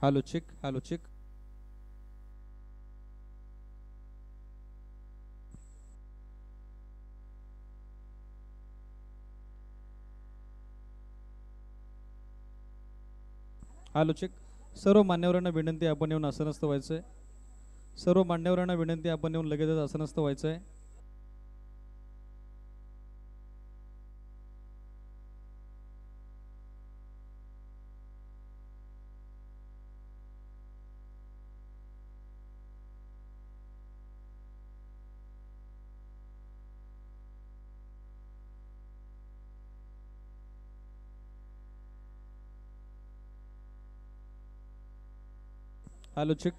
Hello check hello check. Hello check. सर्व मान्यवरांना विनंती आपण येऊन आसनस्थ व्हायचं आहे. सर्व मान्यवरांना विनंती आपण येऊन लगेचच आसनस्थ व्हायचं आहे. Hello check.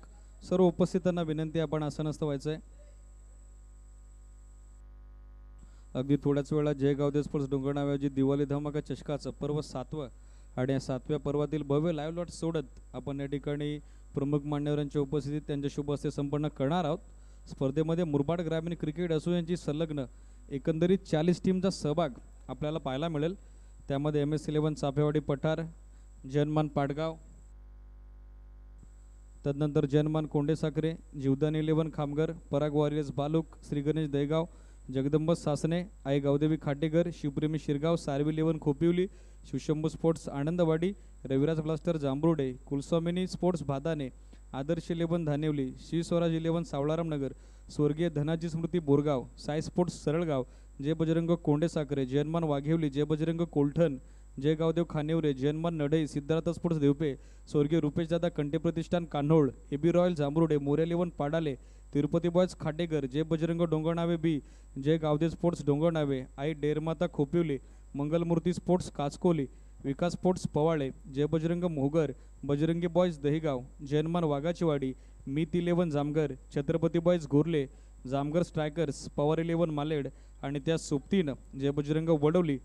सर्व उपस्थितांना विनंती आपण आसनस्थ व्हायचं आहे. अगदी थोड्याच वेळा जय गावदे स्पोर्ट्स डोंगरनाव्याची दिवाळी धमाका चषकाचं पर्व 7वं आणि या 7व्या पर्वातील भव्य लाईव्ह लॉट सोडत आपण या ठिकाणी प्रमुख मान्यवरांच्या उपस्थितीत त्यांच्या शुभ हस्ते संपन्न करणार आहोत. स्पर्धेमध्ये मुरबाड ग्रामीण क्रिकेट असोसिएशनची संलग्न एकंदरीत 40 टीमचा सहभाग आपल्याला पाहायला मिळेल. त्यामध्ये MS11 चाफेवाडी पठार, जनमान पाटगाव, तदनंतर जनमान कोंडेसाखरे, जीवदान 11 खामगर, पराग वॉरियर्स बालूक, श्री गणेश दहेगाव, जगदंब सासने, आई Gavdevi Khatekar, Shivpremi Shirgaon, Sarvi 11 Khopivali, Shivshambhu sports Anandwadi, Raviraj blaster Jambhrude, Kulswamini sports Bhadane, Adarsh 11 Dhanivali, Shri Swaraj 11 Sawlaram Nagar, स्वर्गीय धनाजी स्मृती बोरगाव, साई स्पोर्ट्स सरळगाव, जय बजरंग कोंडेसाखरे, जयनमान वाघेवली, जय बजरंग कोलठण, जय गावदेव खानेवरे, जयनमान नढई, सिद्धार्थ स्पोर्ट्स देवपे, स्वर्गीय रुपेशदादा कंटे प्रतिष्ठान Kanhol, AB royal Jambhrude, More 11 पाडाले, Tirupati boys खाटेकर, जय बजरंग डोंगरनावे बी, जय गावदे स्पोर्ट्स डोंगरनावे, आई डेरमाता खोपिवली, मंगलमूर्ती स्पोर्ट्स काचकोली, विकास स्पोर्ट्स पवाळे, जय बजरंग मोहगर, बजरंगी बॉयज दहिगाव, जयनमान वाघाचीवाडी, मीत 11 जामगर, छत्रपती बॉयज घोरले, जामगर स्ट्रायकर्स, पवार 11 मालेड आणि त्या सोबतीनं जय बजरंग वडवली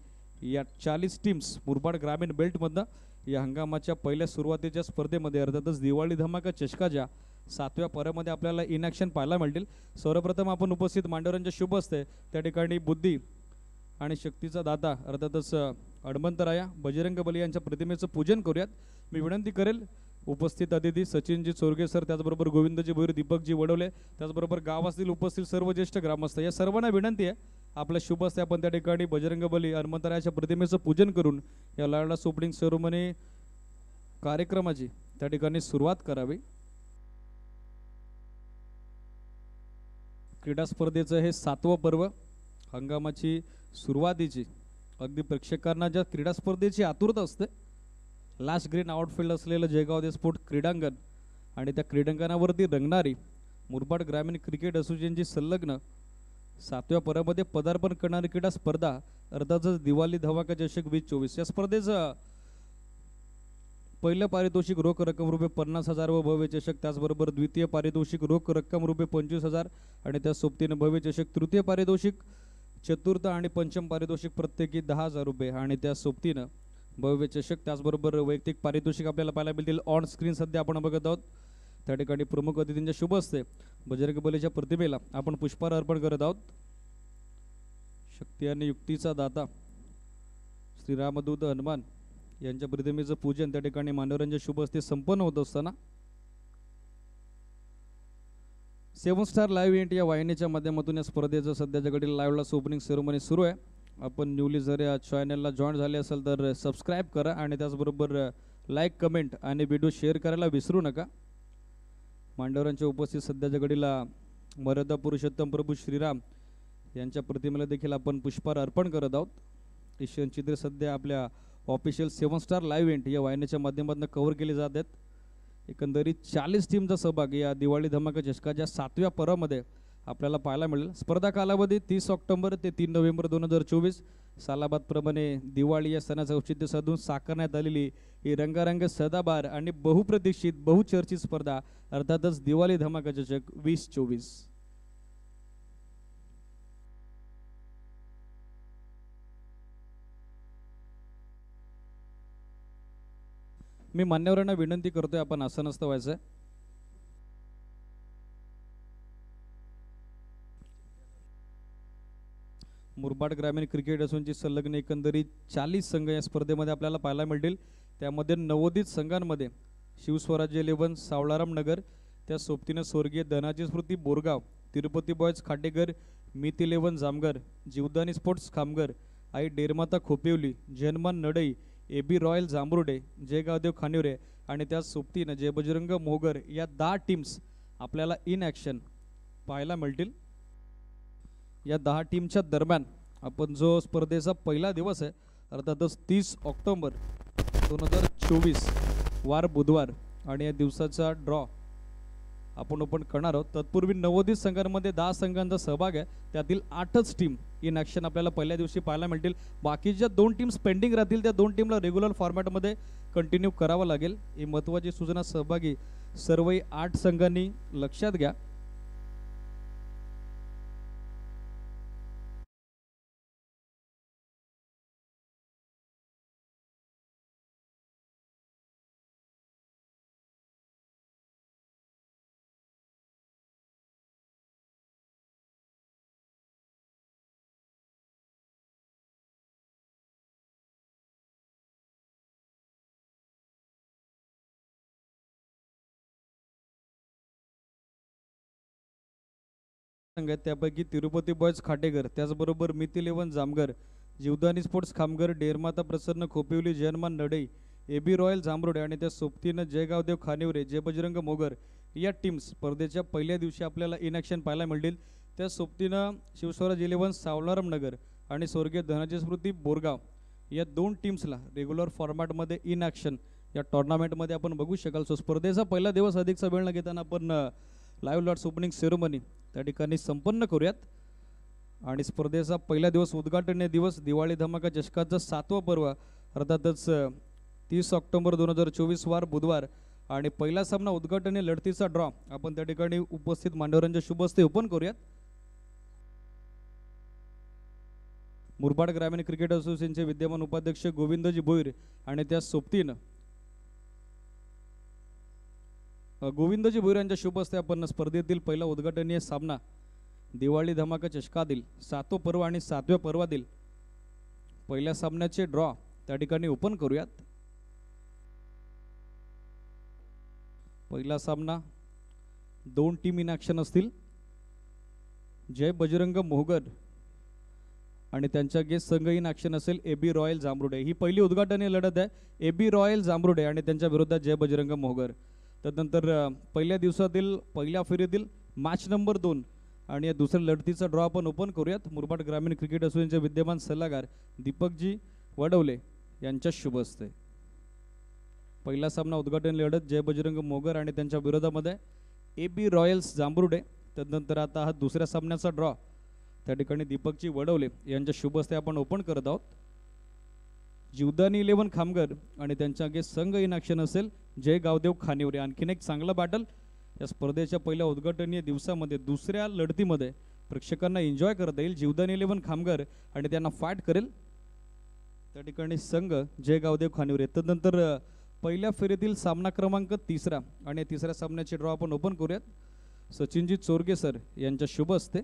या 40 टीम्स मुरबाड ग्रामीण बेल्टमधनं या हंगामाच्या पहिल्या सुरुवातीच्या स्पर्धेमध्ये अर्थातच दिवाळी धमाका चषकाच्या 7व्या पर्वामध्ये आपल्याला इन ॲक्शन पाहायला मिळतील. सर्वप्रथम आपण उपस्थित मांडवरांच्या शुभ असते त्या ठिकाणी बुद्धी आणि शक्तीचा दाता अर्थातच हनुमंतराया बजरंग बली यांच्या प्रतिमेचं पूजन करूयात. मी विनंती करेल उपस्थित अतिथी सचिनजी चोरगे सर, त्याचबरोबर गोविंदजी भोईर, दीपकजी वडवले, त्याचबरोबर गावातील उपस्थित सर्व ज्येष्ठ ग्रामस्थ या सर्वांना विनंती आहे आपल्या शुभ असते आपण त्या ठिकाणी बजरंग बली हनुमंतरायाच्या प्रतिमेचं पूजन करून या लाडला ओपनिंग सेरेमनी कार्यक्रमाची त्या ठिकाणी सुरुवात करावी. क्रीडा स्पर्धेचं हे 7वं पर्व हंगामाची सुरुवातीची अगदी प्रेक्षकांना ज्या क्रीडा स्पर्धेची आतुरता असते, लास्ट ग्रीन आउटफील्ड असलेलं जयगावदे स्पोर्ट क्रीडांगण आणि त्या क्रीडांगणावरती रंगणारी मुरबाड ग्रामीण क्रिकेट असोसिएशनची संलग्न 7व्या पर्वामध्ये पदार्पण करणारी क्रीडा स्पर्धा अर्थातच दिवाळी धमाका चषक 2024 या स्पर्धेचं पहिलं पारितोषिक रोख रक्कम रुपये 50,000 व भव्य चषक, त्याचबरोबर द्वितीय पारितोषिक रोख रक्कम रुपये 25,000 आणि त्या सोबतीनं भव्य चषक, तृतीय पारितोषिक, चतुर्थ आणि पंचम पारितोषिक प्रत्येकी 10,000 रुपये आणि त्या सोबतीनं भव्य चषक, त्याचबरोबर वैयक्तिक पारितोषिक आपल्याला पाहायला मिळतील. ऑन स्क्रीन सध्या आपण बघत आहोत त्या ठिकाणी प्रमुख अतिथींच्या शुभ असते बजरंग बलीच्या प्रतिमेला आपण पुष्पहार अर्पण करत आहोत. शक्ती आणि युक्तीचा दाता श्रीरामदूत हनुमान यांच्या प्रतिमेचं पूजन त्या ठिकाणी मान्यवरांच्या शुभ हस्ते संपन्न होत असताना 7 स्टार लाईव्ह इव्हेंट या वाहिनीच्या माध्यमातून या स्पर्धेचं सध्याच्या घडीला लाईव्हला ओपनिंग सेरेमनी सुरू आहे. आपण न्यूली जर या चॅनलला जॉईन झाले असेल तर सबस्क्राईब करा आणि त्याचबरोबर लाईक, कमेंट आणि व्हिडिओ शेअर करायला विसरू नका. मांडवरांच्या उपस्थित सध्याच्या घडीला मर्यादा पुरुषोत्तम प्रभू श्रीराम यांच्या प्रतिमेला देखील आपण पुष्पहार अर्पण करत आहोत. एशियन चित्रे सध्या आपल्या ऑफिशियल 7 स्टार लाईव्ह इव्हेंट या वाहिनीच्या माध्यमातून कव्हर केले जात आहेत. एकंदरीत 40 टीमचा सहभाग या दिवाळी धमाका चषकाच्या 7व्या पर्वामध्ये आपल्याला पाहायला मिळेल. स्पर्धा कालावधी 30 ऑक्टोबर ते 3 नोव्हेंबर 2024. सालाबादप्रमाणे दिवाळी या सणाचं औचित्य साधून साकारण्यात आलेली ही रंगारंग, सदाबहार आणि बहुप्रतीक्षित, बहुचर्चित स्पर्धा अर्थातच दिवाळी धमाका चषक 2024. मी मान्यवरांना विनंती करतोय आपण आसनस्थ व्हायचं आहे. मुरबाड ग्रामीण क्रिकेट असोसिएशनची संलग्न एकंदरीत 40 संघ या स्पर्धेमध्ये आपल्याला पाहायला मिळतील. त्यामध्ये नवोदित संघांमध्ये शिवस्वराज्य 11 सावळाराम नगर, त्या सोबतीनं स्वर्गीय धनाजी स्मृती बोरगाव, तिरुपती बॉयज खाटेकर, मीत 11 जामगर, जीवदानी स्पोर्ट्स खामगर, आई डेरमाता खोपिवली, जयमान नडई, AB रॉयल जांभरुडे, जय गावदेव खानिवरे आणि त्या सोबतीनं जय बजरंग मोहगर या 10 टीम्स आपल्याला इन ॲक्शन पाहायला मिळतील. या 10 टीमच्या दरम्यान आपण जो स्पर्धेचा पहिला दिवस आहे अर्थातच 30 ऑक्टोबर 2024 वार बुधवार आणि या दिवसाचा ड्रॉ आपण ओपन करणार आहोत. तत्पूर्वी 90 संघांमध्ये 10 संघांचा सहभाग आहे, त्यातील 8च टीम इन ॲक्शन आपल्याला पहिल्या दिवशी पाहायला मिळतील. बाकीच्या 2 टीम्स पेंडिंग राहतील, त्या 2 टीमला रेग्युलर फॉर्मॅटमध्ये कंटिन्यू करावं लागेल. ही महत्त्वाची सूचना सहभागी सर्वही 8 संघांनी लक्षात घ्या. संघ आहेत त्यापैकी तिरुपती बॉयज खाटेकर, त्याचबरोबर मीत 11 जामगर, जीवदानी स्पोर्ट्स खामगर, डेरमाता प्रसन्न खोपिवली, जयमान नडई, AB रॉयल जांभरुडे आणि त्या सोबतीनं जय गावदेव खानिवरे, जय बजरंग मोगर या टीम्स स्पर्धेच्या पहिल्या दिवशी आपल्याला इन ॲक्शन पाहायला मिळतील. त्या सोबतीनं शिवस्वराज 11 सावळाराम नगर आणि स्वर्गीय धनाजी स्मृती बोरगाव या 2 टीम्सला रेग्युलर फॉर्मॅटमध्ये इन ॲक्शन या टुर्नामेंटमध्ये आपण बघू शकाल. सो स्पर्धेचा पहिला दिवस अधिकचा वेळ न घेताना आपण लाईव्ह लॉट्स ओपनिंग सेरेमनी त्या ठिकाणी संपन्न करूयात. आणि स्पर्धेचा पहिला दिवस उद्घाटनीय दिवस, दिवाळी धमाका चषकाचं 7वं पर्व अर्थातच 30 ऑक्टोबर 2024 वार बुधवार आणि पहिला सामना उद्घाटनीय लढतीचा ड्रॉ आपण त्या ठिकाणी उपस्थित मान्यवरांच्या शुभ हस्ते ओपन करूयात. मुरबाड ग्रामीण क्रिकेट असोसिएशनचे विद्यमान उपाध्यक्ष गोविंदजी भोईर आणि त्या सोबतीनं गोविंदजी भोईर यांच्या शुभ हस्ते आपण स्पर्धेतील पहिला उद्घाटनीय सामना दिवाळी धमाका चषकातील 7वं पर्व आणि 7व्या पर्वातील पहिल्या सामन्याचे ड्रॉ त्या ठिकाणी ओपन करूयात. पहिला सामना 2 टीम इन ॲक्शन असतील. जय बजरंग मोहगर आणि त्यांच्या गेस्ट संघ इन ॲक्शन असेल AB रॉयल जांभरुडे. ही पहिली उद्घाटनीय लढत आहे, AB रॉयल जांभरुडे आणि त्यांच्या विरोधात जय बजरंग मोहगर. त्यानंतर पहिल्या दिवसातील पहिल्या फेरीतील मॅच नंबर 2 आणि या दुसऱ्या लढतीचा ड्रॉ आपण ओपन करूयात. मुरबाड ग्रामीण क्रिकेट असोसिएशनचे विद्यमान सल्लागार दीपकजी वडवले यांच्या शुभ हस्ते पहिला सामना उद्घाटन लढत जय बजरंग मोगर आणि त्यांच्या विरोधामध्ये AB रॉयल्स जांभरुडे. त्यानंतर आता हा दुसऱ्या सामन्याचा ड्रॉ त्या ठिकाणी दीपकजी वडवले यांच्या शुभ हस्ते आपण ओपन करत आहोत. जीवदानी 11 खामगर आणि त्यांच्या गेस्ट संघ इन ॲक्शन असेल जय गावदेव खानिवरे. आणखीन एक चांगला बॅटल या स्पर्धेच्या पहिल्या उद्घाटनीय दिवसामध्ये दुसऱ्या लढतीमध्ये प्रेक्षकांना एन्जॉय करता येईल. जीवदानी 11 खामगर आणि त्यांना फाईट करेल त्या ठिकाणी संघ जय गावदेव खानिवरे. त्यानंतर पहिल्या फेरीतील सामना क्रमांक 3 आणि तिसऱ्या सामन्याचे ड्रॉ आपण ओपन करूयात. सचिनजी चोरगे सर यांच्या शुभ हस्ते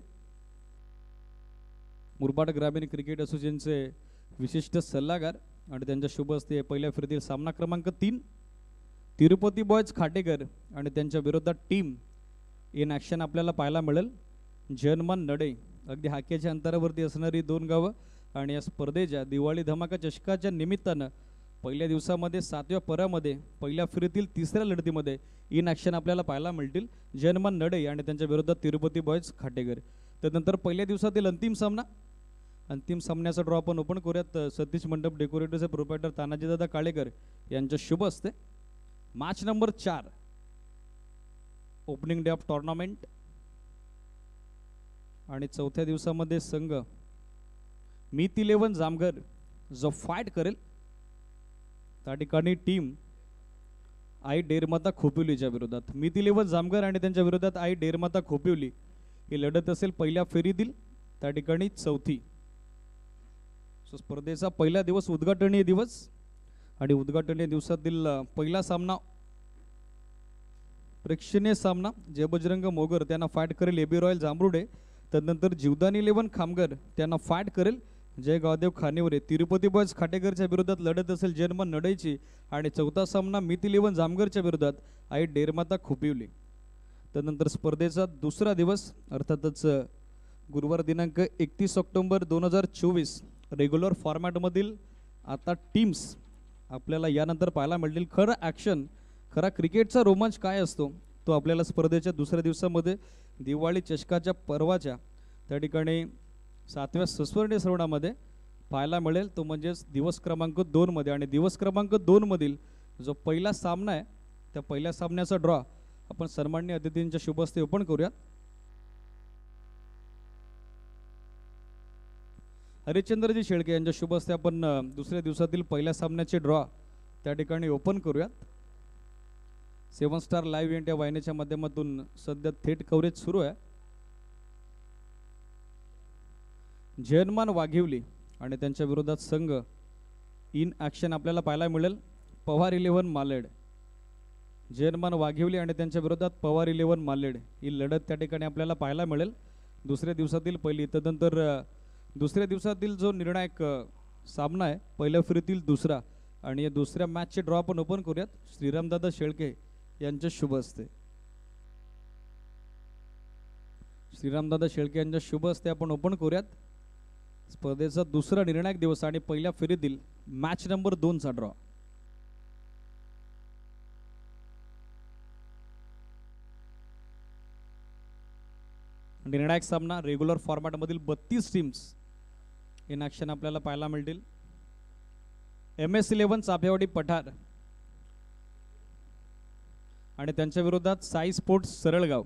मुरबाड ग्रामीण क्रिकेट असोसिएशनचे विशिष्ट सल्लागार आणि त्यांच्या शुभ हस्ते पहिल्या फेरीतील सामना क्रमांक 3 तिरुपती बॉयज खाटेकर आणि त्यांच्या विरोधात टीम इन ॲक्शन आपल्याला पाहायला मिळेल. जयमान नडे, अगदी हाकेच्या अंतरावरती असणारी 2 गावं आणि या स्पर्धेच्या दिवाळी धमाका चषकाच्या निमित्तानं पहिल्या दिवसामध्ये 7व्या पर्वामध्ये पहिल्या फेरीतील तिसऱ्या लढतीमध्ये इन ॲक्शन आपल्याला पाहायला मिळतील. जयमान नडे आणि त्यांच्या विरोधात तिरुपती बॉयज खाटेकर. त्यानंतर पहिल्या दिवसातील अंतिम सामन्याचा ड्रॉ आपण ओपन करूयात. सतीश मंडप डेकोरेटरचे प्रोप्रायटर तानाजीदादा काळेकर यांच्या शुभ हस्ते match number 4 opening day of tournament आणि चौथ्या दिवसामध्ये संघ मीत 11 जामगर जो फाईट करेल त्या ठिकाणी टीम आई डेरमाता खोपिवलीच्या विरोधात. मीत 11 जामगर आणि त्यांच्या विरोधात आई डेरमाता खोपिवली ही लढत असेल पहिल्या फेरीतील त्या ठिकाणी चौथी. सो स्पर्धेचा पहिला दिवस उद्घाटनीय दिवस आणि उद्घाटनीय दिवसातील पहिला सामना प्रेक्षणीय सामना जय बजरंग मोगर त्यांना फाईट करेल AB रॉयल जांभरुडे. त्यानंतर जीवदानी 11 खामगर त्यांना फाईट करेल जय गावदेव खानिवरे तिरुपती बॉयज खाटेकरच्या विरोधात लढत असेल जन्म नडईची आणि चौथा सामना मित 11 जामगरच्या विरोधात आई डेरमाता खोपिवली. त्यानंतर स्पर्धेचा दुसरा दिवस अर्थातच गुरुवार दिनांक 31 ऑक्टोबर 2024 रेग्युलर फॉर्मॅटमधील आता टीम्स आपल्याला यानंतर पाहायला मिळतील. खरं ॲक्शन, खरा क्रिकेटचा रोमांच काय असतो तो आपल्याला स्पर्धेच्या दुसऱ्या दिवसामध्ये दिवाळी चषकाच्या पर्वाच्या त्या ठिकाणी 7व्या सस्वर्णीय श्रवणामध्ये पाहायला मिळेल. तो म्हणजेच दिवस क्रमांक 2 मध्ये. आणि दिवस क्रमांक 2 मधील जो पहिला सामना आहे त्या पहिल्या सामन्याचा ड्रॉ आपण सन्माननीय अतिथींच्या शुभ हस्ते ओपन करूयात. हरिश्चंद्रजी शेळके यांच्या शुभ हस्ते आपण दुसऱ्या दिवसातील पहिल्या सामन्याचे ड्रॉ त्या ठिकाणी ओपन करूयात. 7 स्टार लाईव्ह इव्हेंट या वाहिनीच्या माध्यमातून सध्या थेट कव्हरेज सुरू आहे. जयनमान वाघिवली आणि त्यांच्या विरोधात संघ इन ॲक्शन आपल्याला पाहायला मिळेल पवार 11 मालेड. जयनमान वाघिवली आणि त्यांच्या विरोधात पवार 11 मालेड ही लढत त्या ठिकाणी आपल्याला पाहायला मिळेल दुसऱ्या दिवसातील पहिली. तदनंतर दुसऱ्या दिवसातील जो निर्णायक सामना आहे पहिल्या फेरीतील दुसरा आणि या दुसऱ्या मॅचचे ड्रॉ आपण ओपन करूयात श्रीरामदादा शेळके यांच्या शुभ हस्ते. श्रीरामदादा शेळके यांच्या शुभ हस्ते आपण ओपन करूयात स्पर्धेचा दुसरा निर्णायक दिवस आणि पहिल्या फेरीतील मॅच नंबर 2 चा ड्रॉ. निर्णायक सामना रेग्युलर फॉर्मॅटमधील 32 टीम्स इन ॲक्शन आपल्याला पाहायला मिळतील. MS 11 चाफेवाडी पठार आणि त्यांच्या विरोधात साई स्पोर्ट्स सरळगाव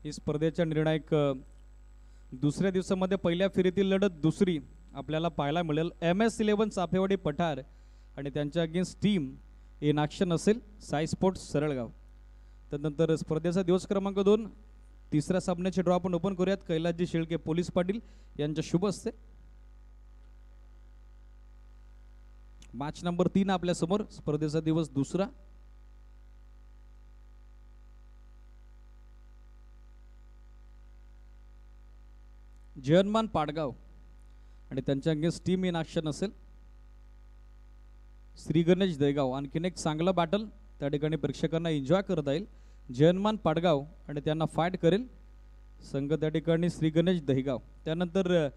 ही स्पर्धेच्या निर्णायक दुसऱ्या दिवसामध्ये पहिल्या फेरीतील लढत दुसरी आपल्याला पाहायला मिळेल. MS 11 चाफेवाडी पठार आणि त्यांच्या अगेन्स्ट टीम इन ॲक्शन असेल साई स्पोर्ट्स सरळगाव. त्यानंतर स्पर्धेचा दिवस क्रमांक 2 तिसऱ्या सामन्याचे ड्रॉ आपण ओपन करूयात कैलासजी शेळके पोलीस पाटील यांच्या शुभ हस्ते. मॅच नंबर 3 आपल्या समोर स्पर्धेचा दिवस दुसरा. जयनमान पाडगाव आणि त्यांच्या अगेन्स्ट टीम इन ॲक्शन असेल श्री गणेश दहेगाव. आणखीन एक चांगलं बॅटल त्या ठिकाणी प्रेक्षकांना एन्जॉय करता येईल. जयनमान पाडगाव आणि त्यांना फाईट करेल संघ त्या ठिकाणी श्री गणेश दहेगाव. त्यानंतर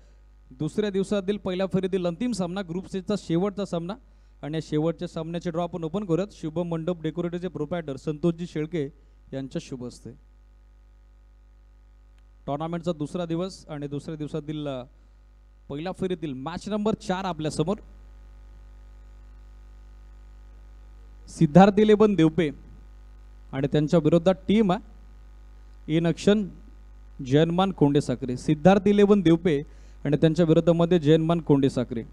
दुसऱ्या दिवसातील पहिल्या फेरीतील अंतिम सामना ग्रुप स्टेजचा शेवटचा सामना आणि या शेवटच्या सामन्याचे ड्रॉ आपण ओपन करूयात शुभम मंडप डेकोरेटरचे प्रोप्रायटर संतोषजी शेळके यांच्या शुभ हस्ते. टुर्नामेंटचा दुसरा दिवस आणि दुसऱ्या दिवसातील पहिल्या फेरीतील मॅच नंबर 4 आपल्या समोर. सिद्धार्थ 11 देवपे आणि त्यांच्या विरोधात टीम आहे इन ॲक्शन जयनमान कोंडे साखरे. सिद्धार्थ 11 देवपे आणि त्यांच्या विरोधामध्ये जयनमान कोंडे साखरे.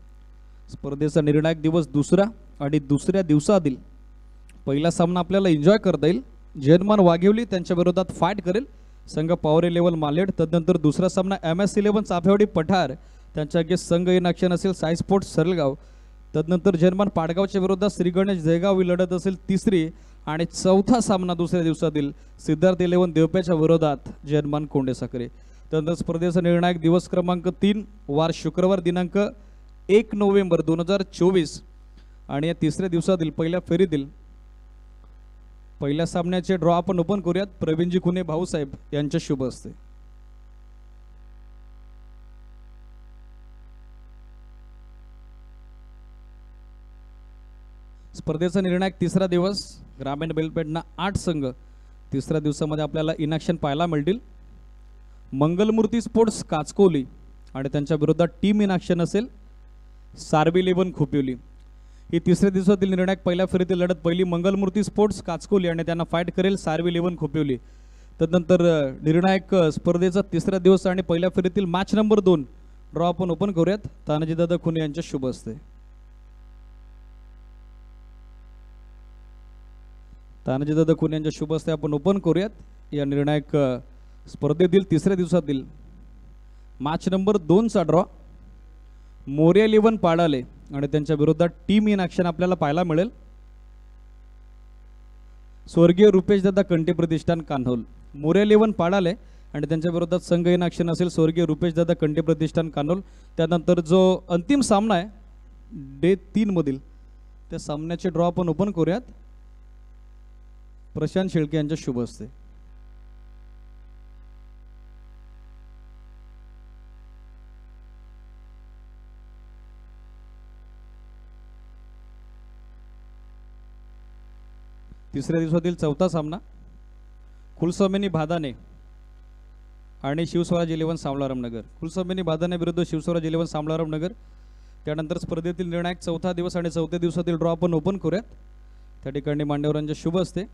स्पर्धेचा निर्णायक दिवस दुसरा आणि दुसऱ्या दिवसातील पहिला सामना आपल्याला एन्जॉय करता येईल. जयनमान वाघिवली त्यांच्या विरोधात फाईट करेल संघ पॉवर 11 मालेड. तदनंतर दुसरा सामना MS 11 चाफेवाडी पठार त्यांच्या अगेन्स्ट संघ इन ॲक्शन असेल साई स्पोर्ट्स सरळगाव. तदनंतर जयनमान पाडगावच्या विरोधात श्री गणेश दहेगाव ही लढत असेल तिसरी आणि चौथा सामना दुसऱ्या दिवसातील सिद्धार्थ 11 देवप्याच्या विरोधात जयनमान कोंडे साखरे. त्यानंतर स्पर्धेचा निर्णायक दिवस क्रमांक 3 वार शुक्रवार दिनांक 1 नोव्हेंबर 2024 आणि या तिसऱ्या दिवसातील पहिल्या फेरीतील पहिल्या सामन्याचे ड्रॉ आपण ओपन करूयात प्रवीणजी खुने भाऊसाहेब यांच्या शुभ हस्ते. स्पर्धेचा निर्णायक तिसरा दिवस ग्रामीण बेलपेठना 8 संघ तिसऱ्या दिवसामध्ये आपल्याला इन ॲक्शन पाहायला मिळतील. मंगलमूर्ती स्पोर्ट्स काचकोली आणि त्यांच्या विरोधात टीम इन ॲक्शन असेल सार्बी 11 खोपिवली. ही तिसऱ्या दिवसातील निर्णायक पहिल्या फेरीतील लढत पहिली मंगलमूर्ती स्पोर्ट्स काचकोली आणि त्यांना फाईट करेल सार्बी 11 खोपिवली. तदनंतर निर्णायक स्पर्धेचा तिसरा दिवस आणि पहिल्या फेरीतील मॅच नंबर 2 ड्रॉ आपण ओपन करूयात तानाजीदादा खुने यांच्या शुभ हस्ते. तानाजीदादा खुने यांच्या शुभ हस्ते आपण ओपन करूयात या निर्णायक स्पर्धेतील तिसऱ्या दिवसातील मॅच नंबर 2 चा ड्रॉ. मोर्या 11 पाडाले आणि त्यांच्या विरोधात टीम इन ॲक्शन आपल्याला पाहायला मिळेल स्वर्गीय रुपेश दादा कंटे प्रतिष्ठान कान्होल. मोर्या 11 पाडाले आणि त्यांच्या विरोधात संघ इन ॲक्शन असेल स्वर्गीय रुपेश दादा कंटे प्रतिष्ठान कानोल. त्यानंतर जो अंतिम सामना आहे डे 3 मधील त्या सामन्याचे ड्रॉ आपण ओपन करूयात. प्रशांत शेळके यांच्या शुभ हस्ते. तिसऱ्या दिवसातील चौथा सामना कुलस्वामिनी भादाने आणि शिवस्वराज 11 सामलारामनगर. कुलस्वामिनी भादाने विरुद्ध शिवस्वराज 11 सामलारामनगर. त्यानंतर स्पर्धेतील निर्णायक चौथा दिवस आणि चौथ्या दिवसातील ड्रॉ आपण ओपन करूयात. त्या ठिकाणी मान्यवरांच्या शुभ असते.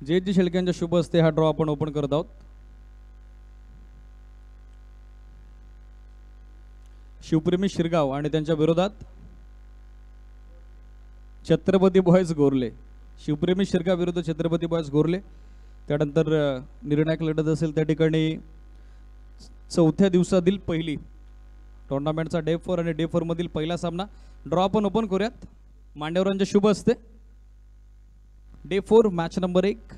जे शेळके यांच्या शुभ असते हा ड्रॉ आपण ओपन करत आहोत. शिवप्रेमी शिरगाव आणि त्यांच्या विरोधात छत्रपती बॉयज गोरले. शिवप्रेमी शिरगाव विरुद्ध छत्रपती बॉयज गोरले. त्यानंतर निर्णायक लढत असेल त्या ठिकाणी चौथ्या दिवसातील पहिली टुर्नामेंटचा डे 4 आणि डे 4 मधील पहिला सामना ड्रॉ आपण ओपन करूयात. मांडेवरांचे शुभ असते. Day 4 match number 1.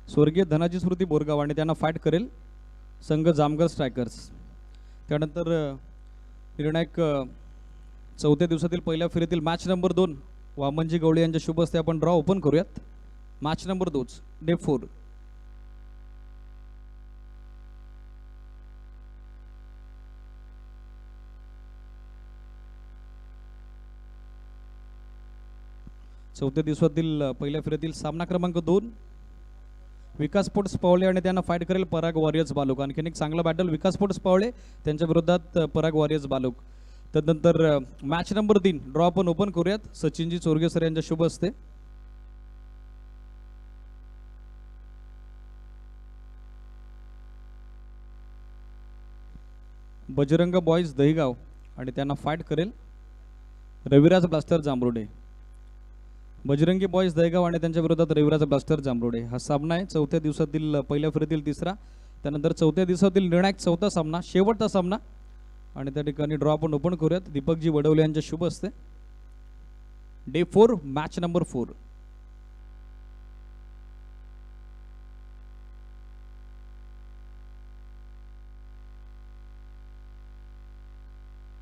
स्वर्गीय धनाजी स्मृती बोरगाव आणि त्यांना फाईट करेल संघ जामगर स्ट्रायकर्स. त्यानंतर निर्णायक चौथ्या दिवसातील पहिल्या फेरीतील मॅच नंबर 2 वामनजी गवळे यांच्या शुभ असते आपण ड्रॉ ओपन करूयात. Match number 2 day 4. चौथ्या दिवसातील पहिल्या फेरीतील सामना क्रमांक 2 विकास स्पोर्ट्स पावळे आणि त्यांना फाईट करेल पराग वॉरियर्स बालुक. आणखीन एक चांगला बॅटल विकास स्पोर्ट्स पावळे त्यांच्या विरोधात पराग वॉरियर्स बालुक. त्यानंतर मॅच नंबर 3 ड्रॉ आपण ओपन करूयात. सचिनजी चोरगे सर यांच्या शुभ असते. बजरंग बॉयज दहीगाव आणि त्यांना फाईट करेल रविराज ब्लास्टर जांभरुडे. बजरंगी बॉयज दहीगाव आणि त्यांच्या विरोधात रविराज ब्लास्टर जांभरुडे हा सामना आहे चौथ्या दिवसातील पहिल्या फेरीतील तिसरा. त्यानंतर चौथ्या दिवसातील निर्णायक चौथा सामना शेवटचा सामना आणि त्या ठिकाणी ड्रॉ आपण ओपन करूयात. दीपकजी वडवले यांच्या शुभ असते. Day 4 match number 4.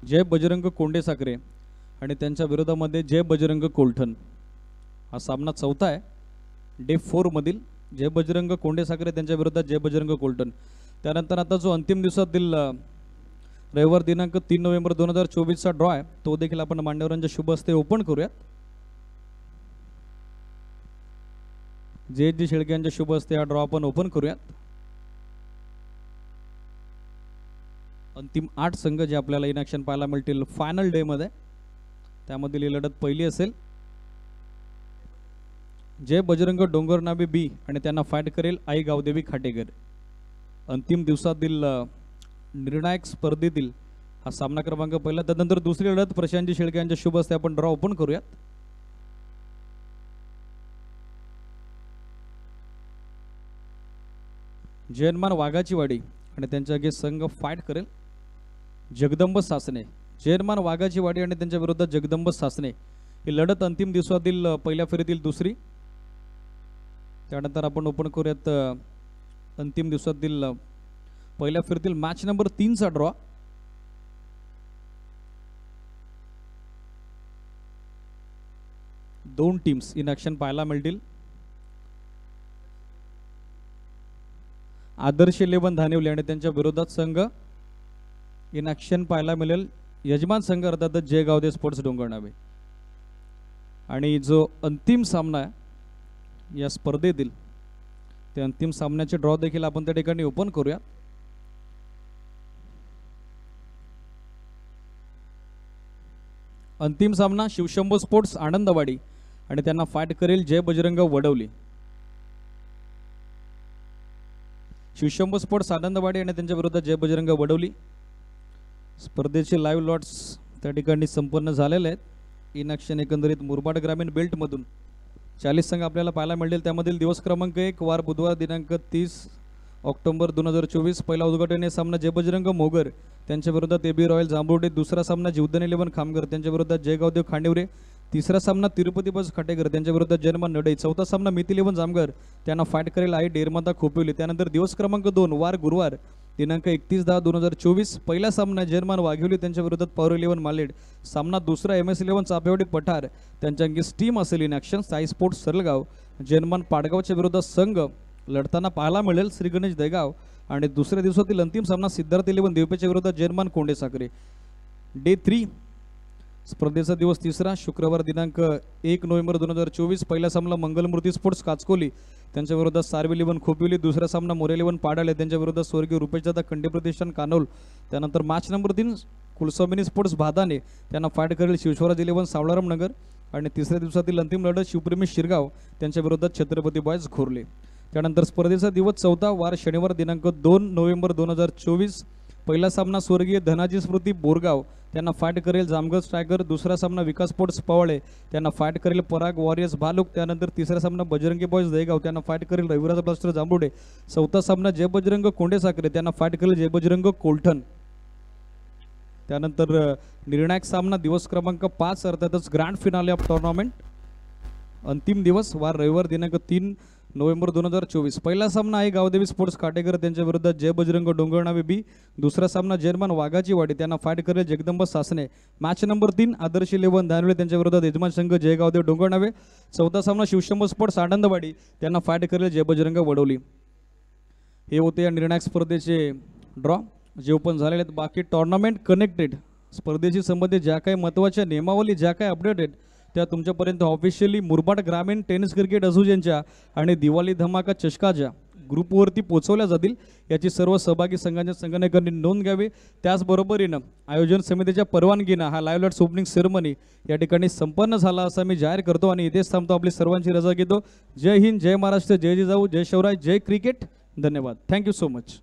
जय बजरंग कोंडे साखरे आणि त्यांच्या विरोधामध्ये जय बजरंग कोलठण हा सामना चौथा आहे डे 4 मधील. जय बजरंग कोंडे साखरे त्यांच्या विरोधात जय बजरंग कोलठण. त्यानंतर आता जो अंतिम दिवसातील रविवार दिनांक 3 नोव्हेंबर 2024चा ड्रॉ आहे तो देखील आपण मान्यवरांच्या शुभ हस्ते ओपन करूयात. जे शेळके यांच्या शुभ हस्ते हा ड्रॉ आपण ओपन करूयात. अंतिम 8 संघ जे आपल्याला इन ॲक्शन पाहायला मिळतील फायनल डे मध्ये त्यामधील ही लढत पहिली असेल. जय बजरंग डोंगरनाबे बी आणि त्यांना फाईट करेल आई गावदेवी खाटेकर. अंतिम दिवसातील निर्णायक स्पर्धेतील हा सामना क्रमांक पहिला. त्यानंतर दुसरी लढत प्रशांतजी शेळके यांच्या शुभ हस्ते आपण ड्रॉ ओपन करूयात. जयनमान वाघाचीवाडी आणि त्यांच्या अगे संघ फाईट करेल जगदंब सासने. जयनमान वाघाचीवाडी आणि त्यांच्या विरोधात जगदंब सासने ही लढत अंतिम दिवसातील पहिल्या फेरीतील दुसरी. त्यानंतर आपण ओपन करूयात अंतिम दिवसातील पहिल्या फेरीतील मॅच नंबर 3चा ड्रॉ. दोन टीम्स इन ॲक्शन पाहायला मिळतील. आदर्श 11 धानिवले आणि त्यांच्या विरोधात संघ इन ॲक्शन पाहायला मिळेल यजमान संघ अर्थात जय गावदे स्पोर्ट्स डोंगरनावे. आणि जो अंतिम सामना आहे या स्पर्धेतील ते अंतिम सामन्याचे ड्रॉ देखील आपण त्या ठिकाणी ओपन करूया. अंतिम सामना शिवशंभू स्पोर्ट्स आनंदवाडी आणि त्यांना फाईट करेल जय बजरंग वडवली. शिवशंभू स्पोर्ट्स आनंदवाडी आणि त्यांच्या विरोधात जय बजरंग वडवली. स्पर्धेचे लाईव्ह लॉट्स त्या ठिकाणी संपन्न झालेले आहेत. इन ॲक्शन एकंदरीत मुरबाड ग्रामीण बेल्टमधून 40 संघ आपल्याला पाहायला मिळतील. त्यामधील दिवस क्रमांक 1 वार बुधवार दिनांक 30 ऑक्टोबर 2024. पहिला उद्घाटनीय सामना जय बजरंग मोगर त्यांच्या विरोधात AB रॉयल जांभुर्डे. दुसरा सामना जीवदान 11 खामगर त्यांच्या विरोधात जय गावदेव खांडेवरे. तिसरा सामना तिरुपती बस खाटेकर त्यांच्या विरोधात जयमान नडे. चौथा सामना मिथिल 11 जामगर त्यांना फाईट करेल आई डेरमाता खोपिवली. त्यानंतर दिवस क्रमांक 2 वार गुरुवार दिनांक 31/10/2024. पहिला सामना जयमान वाघिवली त्यांच्या विरोधात पॉवर 11 मालेड. सामना दुसरा MS 11 चापेवाडी पठार त्यांच्या अंगी स्टीम असेल इन ॲक्शन. साई स्पोर्ट्स सरलगाव जयमान पाडगावच्या विरोधात संघ लढताना पाहायला मिळेल श्री गणेश दैगाव. आणि दुसऱ्या दिवसातील अंतिम सामना सिद्धार्थ 11 देवपेच्या विरोधात जयमान कोंडे साखरे. डे 3 स्पर्धेचा दिवस तिसरा शुक्रवार दिनांक 1 नोव्हेंबर 2024. पहिला सामना मंगलमूर्ती स्पोर्ट्स काचकोली त्यांच्या विरोधात सार्वी 11 खोपिवली. दुसरा सामना मोरे 11 पाडाले त्यांच्या विरोधात स्वर्गीय रुपेशदादा खंडे प्रतिष्ठान कानोल. त्यानंतर मॅच नंबर 3 कुलस्वामिनी स्पोर्ट्स भादाने त्यांना फाईट करेल शिवस्वराज 11 सावळाराम नगर. आणि तिसऱ्या दिवसातील अंतिम लढत शिवप्रेमी शिरगाव त्यांच्या विरोधात छत्रपती बॉयज घोरले. त्यानंतर स्पर्धेचा दिवस चौथा वार शनिवार दिनांक 2 नोव्हेंबर 2024. पहिला सामना स्वर्गीय धनाजी स्मृती बोरगाव त्यांना फाईट करेल जामगर स्ट्रायकर. दुसरा सामना विकास स्पोर्ट्स पवळे त्यांना फाईट करेल पराग वॉरियर्स भालुक. त्यानंतर तिसरा सामना बजरंगी बॉयज दहेगाव त्यांना फाईट करेल रविराज ब्लास्टर जांभुडे. चौथा सामना जय बजरंग कोंडे साखरे त्यांना फाईट करेल जय बजरंग कोलठण. त्यानंतर निर्णायक सामना दिवस क्रमांक 5 अर्थातच ग्रँड फिनाले ऑफ टुर्नामेंट अंतिम दिवस वार रविवार दिनांक 3 नोव्हेंबर 2024. पहिला सामना आहे गावदेवी स्पोर्ट्स काटेकर त्यांच्या विरोधात जय बजरंग डोंगरनावे B. दुसरा सामना जयमान वाघाची वाडी त्यांना फाईट करेल जगदंब सासने. मॅच नंबर 3 आदर्श 11 धानवडे त्यांच्या विरोधात यजमान संघ जय गावदेव डोंगरनावे. चौथा सामना शिवशंभू स्पोर्ट्स आनंदवाडी त्यांना फाईट करेल जय बजरंग वडोली. हे होते या निर्णायक स्पर्धेचे ड्रॉ जे ओपन झालेले आहेत. बाकी टुर्नामेंट कनेक्टेड स्पर्धेशी संबंधित ज्या काही महत्त्वाच्या नियमावली ज्या काही अपडेट आहेत त्या तुमच्यापर्यंत ऑफिशियली मुरबाड ग्रामीण टेनिस क्रिकेट असोसिएशनच्या आणि दिवाळी धमाका चषकाच्या ग्रुपवरती पोहोचवल्या जातील. याची सर्व सहभागी संघांच्या संघटनांनी नोंद घ्यावी. त्याचबरोबरीनं आयोजन समितीच्या परवानगीनं हा लाईव्ह लॉट्स ओपनिंग सेरेमनी या ठिकाणी संपन्न झाला असं मी जाहीर करतो आणि इथेच थांबतो. आपली सर्वांची रजा घेतो. जय हिंद, जय महाराष्ट्र, जय जिजाऊ, जय शिवराय, जय क्रिकेट. धन्यवाद. Thank you so much.